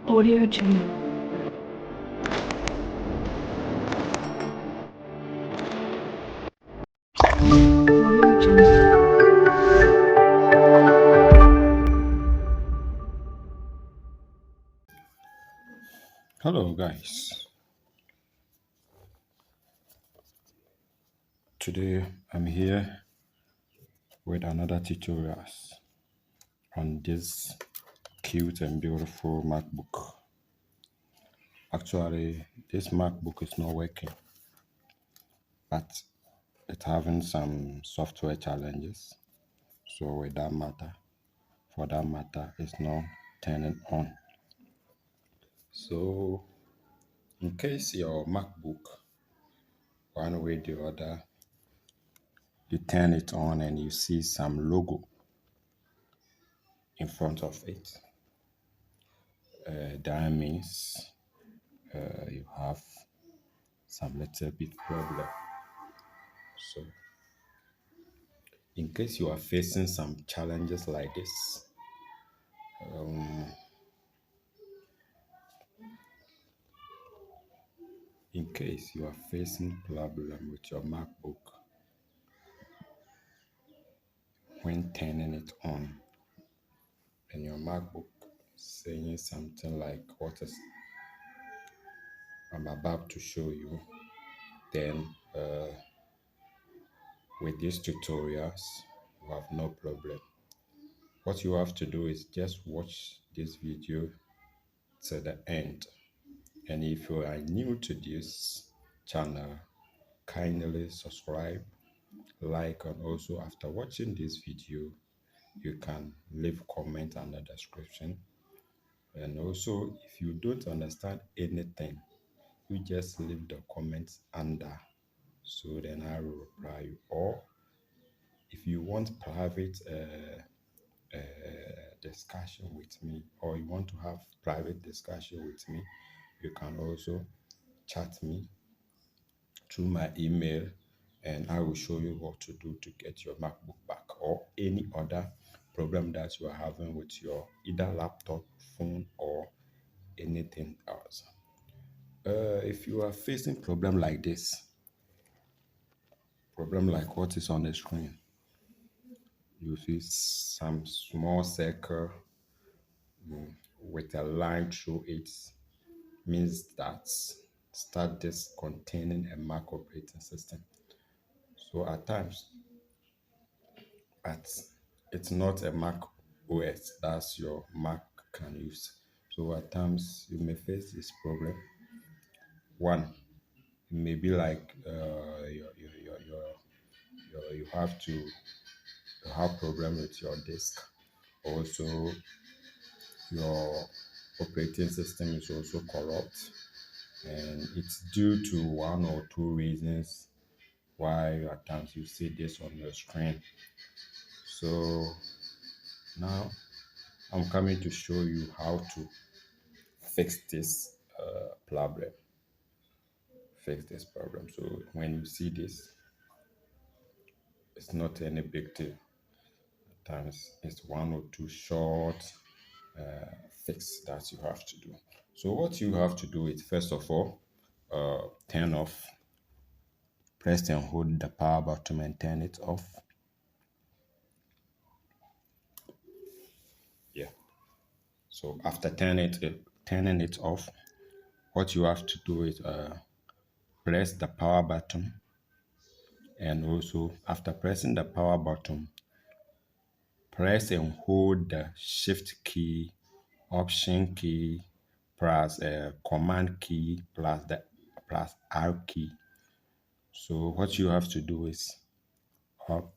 Audio channel. Audio channel. Hello guys, today I'm here with another tutorials on this cute and beautiful MacBook. Actually, this MacBook is not working, but it's having some software challenges. So for that matter, it's not turning on. So in case your MacBook, one way or the other, you turn it on and you see some logo in front of it, that means you have some little bit problem. So in case you are facing some challenges like this, in case you are facing problem with your MacBook when turning it on and your MacBook saying something like what is I'm about to show you, then with these tutorials you have no problem. What you have to do is just watch this video to the end. And if you are new to this channel, kindly subscribe, like, and also after watching this video, you can leave comment in the description. And also, if you don't understand anything, you just leave the comments under, so then I will reply you. Or if you want private discussion with me, or you want to have private discussion with me, you can also chat me through my email, and I will show you what to do to get your MacBook back, or any other problem that you are having with your either laptop, phone, or anything else. If you are facing problem like this, problem like what is on the screen, you see some small circle with a line through it, means that start this containing a Mac operating system. So at times, but it's not a Mac OS that's your Mac can use. So at times you may face this problem. One, it may be like you have to you have problem with your disk. Also, your operating system is also corrupt, and it's due to one or two reasons why at times you see this on your screen. So now I'm coming to show you how to fix this problem. Fix this problem. So when you see this, it's not any big deal. At times it's one or two short fix that you have to do. So what you have to do is, first of all, turn off. Press and hold the power button and turn it off. Yeah. So after turning it off, what you have to do is press the power button, and also after pressing the power button, press and hold the shift key, option key, plus command key, plus R key. So what you have to do is up,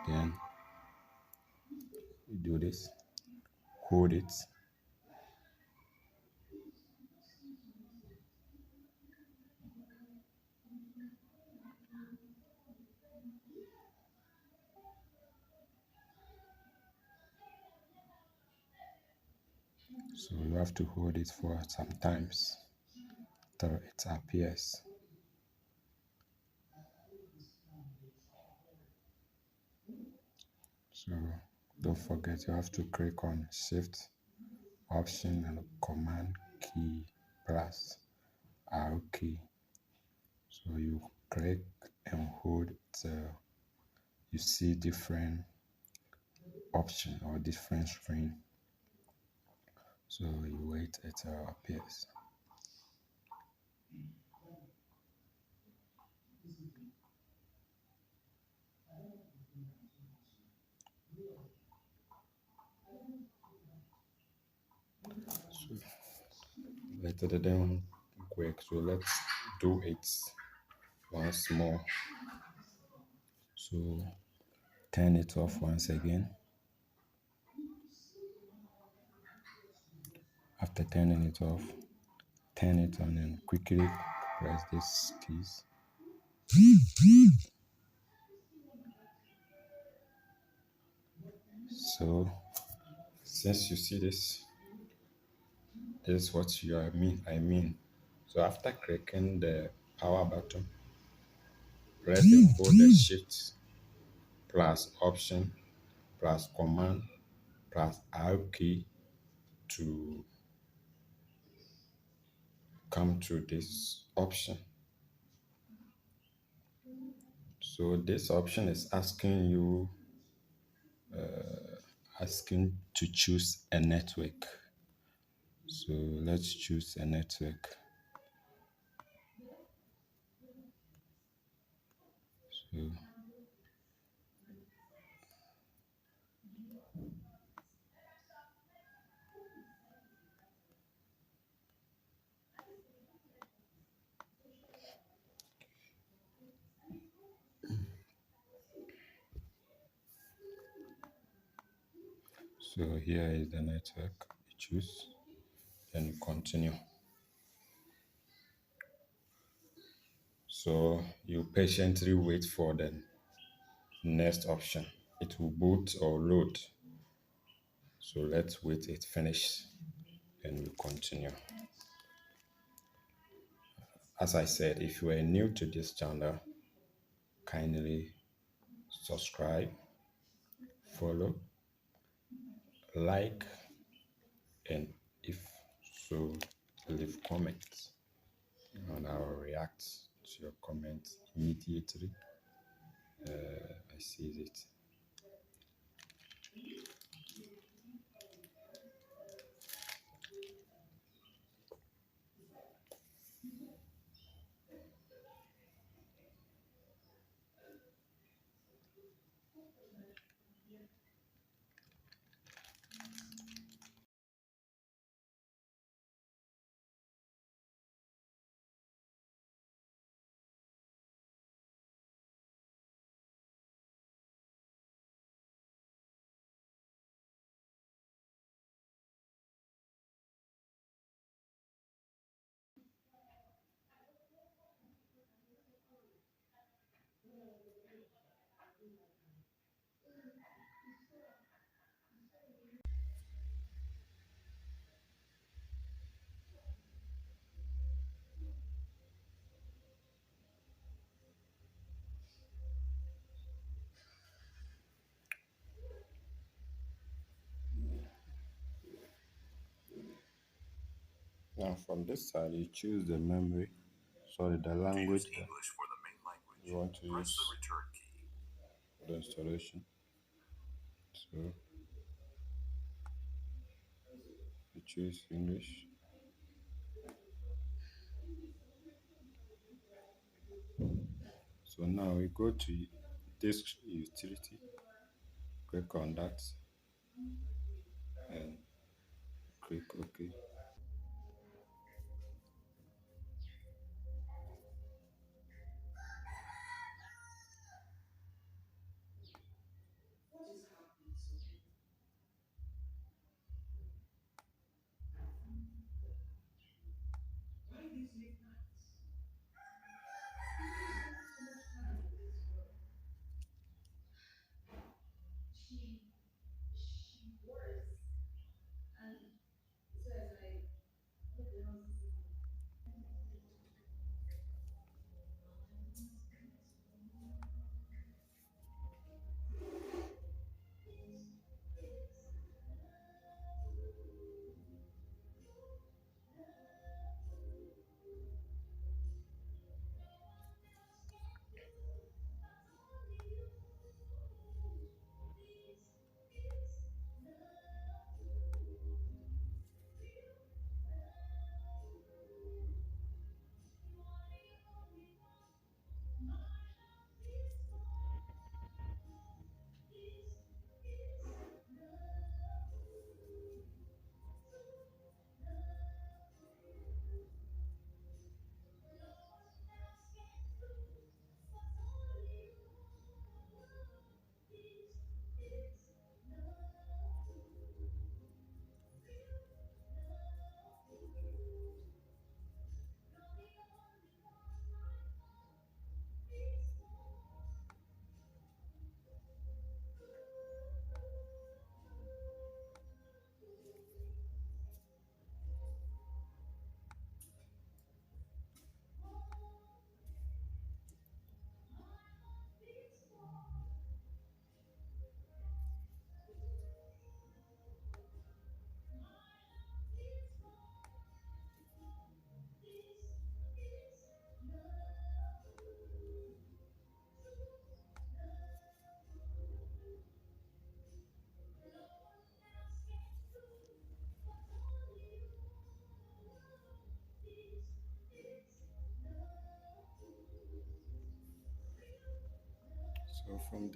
then you do this, hold it, so you have to hold it for some times till it appears. So don't forget, you have to click on shift Option and Command key plus R key. So you click and hold till you see different option or different screen. So you wait until it appears. So let it down quick. So let's do it once more. So turn it off once again. After turning it off, turn it on and quickly press these keys. So since you see this, this is what I mean. So after clicking the power button, press and hold the shift plus option plus command plus R key to come to this option. So this option is asking to choose a network. So let's choose a network. So here is the network. You choose, then you continue. So you patiently wait for the next option. It will boot or load. So let's wait it finish and we continue. As I said, if you are new to this channel, kindly subscribe, follow, like, and if so, leave comments and I will react to your comments immediately. I see it. Now from this side, you choose the memory, sorry, the language that you want to use for the installation. So you choose English. So now we go to disk utility, click on that and click OK.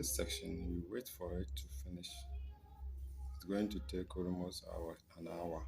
this section, you wait for it to finish. It's going to take almost an hour,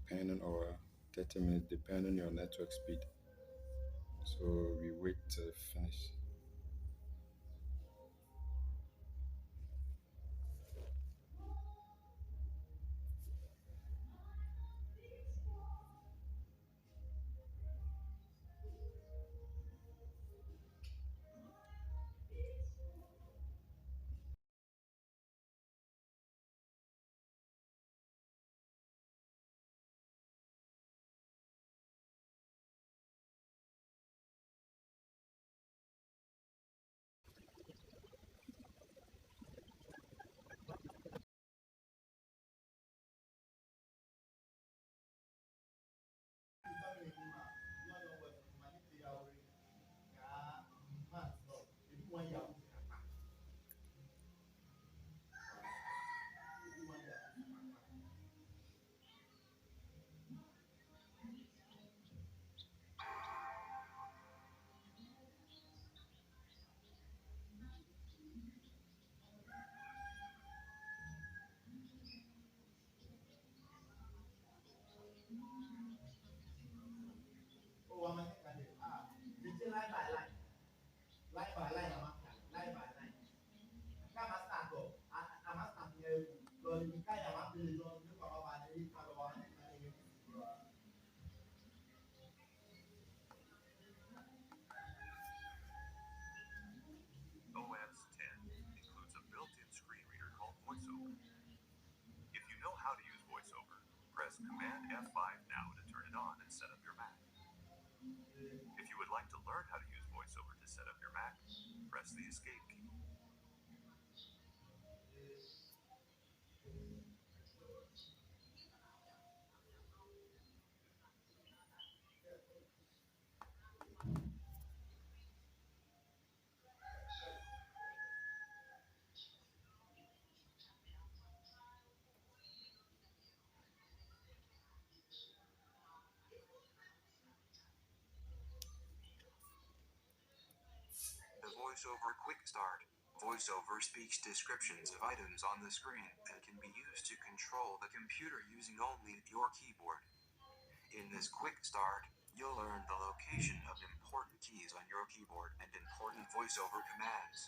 depending or 30 minutes, depending on your network speed. So we wait to finish. OS 10 includes a built-in screen reader called VoiceOver. If you know how to use VoiceOver, press Command F5 now to turn it on and set up your Mac. If you would like to learn how to use VoiceOver to set up your Mac, press the Escape key. The VoiceOver Quick Start. VoiceOver speaks descriptions of items on the screen and can be used to control the computer using only your keyboard. In this quick start, you'll learn the location of important keys on your keyboard and important VoiceOver commands.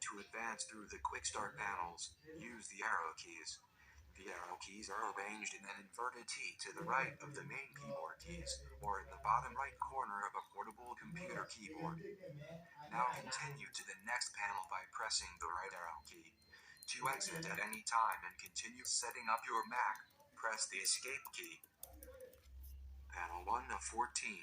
To advance through the quick start panels, use the arrow keys. The arrow keys are arranged in an inverted T to the right of the main keyboard keys, or in the bottom right corner of a portable computer keyboard. Now continue to the next panel by pressing the right arrow key. To exit at any time and continue setting up your Mac, press the Escape key. Panel 1 of 14.